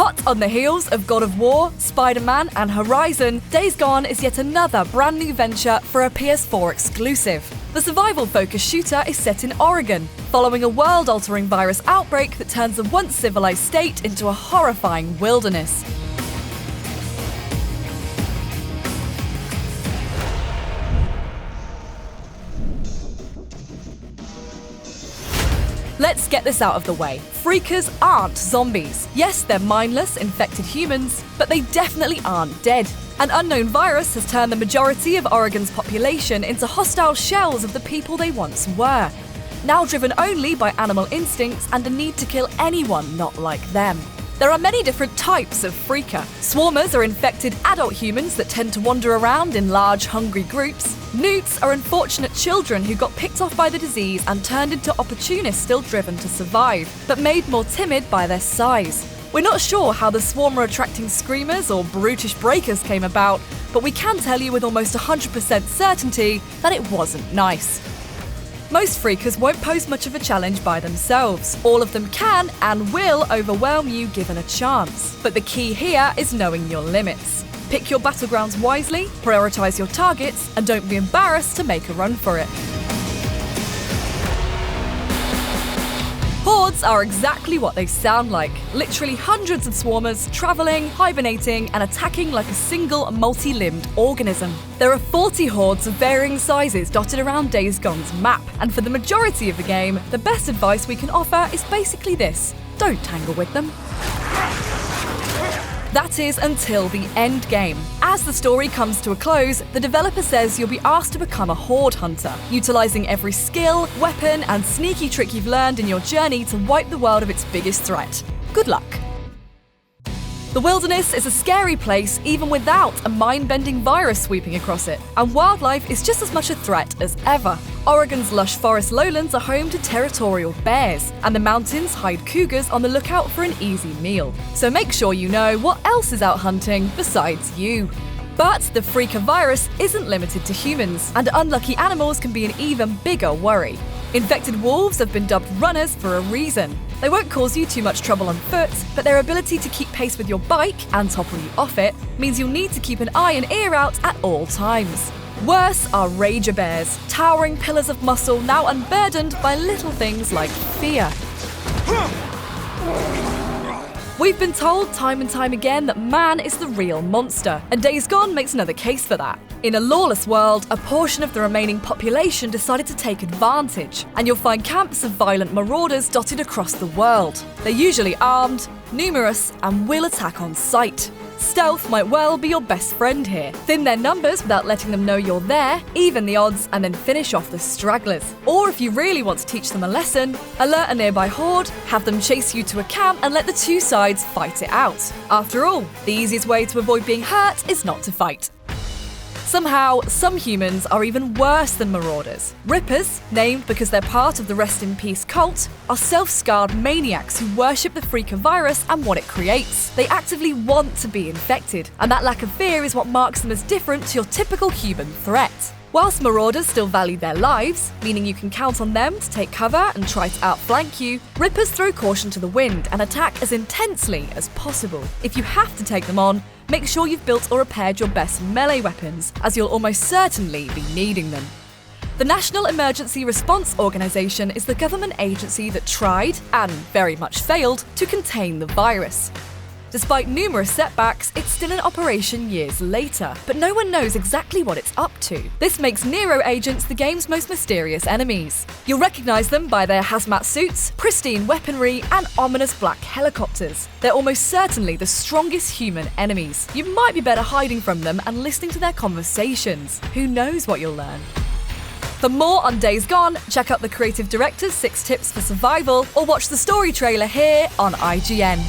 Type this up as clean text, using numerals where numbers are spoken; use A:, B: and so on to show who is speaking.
A: Hot on the heels of God of War, Spider-Man and Horizon, Days Gone is yet another brand new venture for a PS4 exclusive. The survival-focused shooter is set in Oregon, following a world-altering virus outbreak that turns a once civilized state into a horrifying wilderness. Let's get this out of the way. Fricos aren't zombies. Yes, they're mindless, infected humans, but they definitely aren't dead. An unknown virus has turned the majority of Oregon's population into hostile shells of the people they once were, now driven only by animal instincts and a need to kill anyone not like them. There are many different types of Fricos. Swarmers are infected adult humans that tend to wander around in large, hungry groups. Newts are unfortunate children who got picked off by the disease and turned into opportunists still driven to survive, but made more timid by their size. We're not sure how the swarmer attracting screamers or brutish breakers came about, but we can tell you with almost 100% certainty that it wasn't nice. Most Fricos won't pose much of a challenge by themselves. All of them can and will overwhelm you given a chance. But the key here is knowing your limits. Pick your battlegrounds wisely, prioritize your targets, and don't be embarrassed to make a run for it. Hordes are exactly what they sound like. Literally hundreds of swarmers traveling, hibernating, and attacking like a single multi-limbed organism. There are 40 hordes of varying sizes dotted around Days Gone's map, and for the majority of the game, the best advice we can offer is basically this: don't tangle with them. That is until the end game. As the story comes to a close, the developer says you'll be asked to become a horde hunter, utilising every skill, weapon, and sneaky trick you've learned in your journey to wipe the world of its biggest threat. Good luck. The wilderness is a scary place even without a mind-bending virus sweeping across it, and wildlife is just as much a threat as ever. Oregon's lush forest lowlands are home to territorial bears, and the mountains hide cougars on the lookout for an easy meal. So make sure you know what else is out hunting besides you. But the Fricos virus isn't limited to humans, and unlucky animals can be an even bigger worry. Infected wolves have been dubbed runners for a reason. They won't cause you too much trouble on foot, but their ability to keep pace with your bike and topple you off it means you'll need to keep an eye and ear out at all times. Worse are rager bears, towering pillars of muscle now unburdened by little things like fear. We've been told time and time again that man is the real monster, and Days Gone makes another case for that. In a lawless world, a portion of the remaining population decided to take advantage, and you'll find camps of violent marauders dotted across the world. They're usually armed, numerous, and will attack on sight. Stealth might well be your best friend here. Thin their numbers without letting them know you're there, even the odds, and then finish off the stragglers. Or if you really want to teach them a lesson, alert a nearby horde, have them chase you to a camp and let the two sides fight it out. After all, the easiest way to avoid being hurt is not to fight. Somehow, some humans are even worse than Marauders. Rippers, named because they're part of the Rest in Peace cult, are self-scarred maniacs who worship the Fricos virus and what it creates. They actively want to be infected, and that lack of fear is what marks them as different to your typical human threat. Whilst Marauders still value their lives, meaning you can count on them to take cover and try to outflank you, Rippers throw caution to the wind and attack as intensely as possible. If you have to take them on, make sure you've built or repaired your best melee weapons, as you'll almost certainly be needing them. The National Emergency Response Organisation is the government agency that tried, and very much failed, to contain the virus. Despite numerous setbacks, it's still in operation years later, but no one knows exactly what it's up to. This makes Nero agents the game's most mysterious enemies. You'll recognise them by their hazmat suits, pristine weaponry, and ominous black helicopters. They're almost certainly the strongest human enemies. You might be better hiding from them and listening to their conversations. Who knows what you'll learn? For more on Days Gone, check out the creative director's 6 tips for survival, or watch the story trailer here on IGN.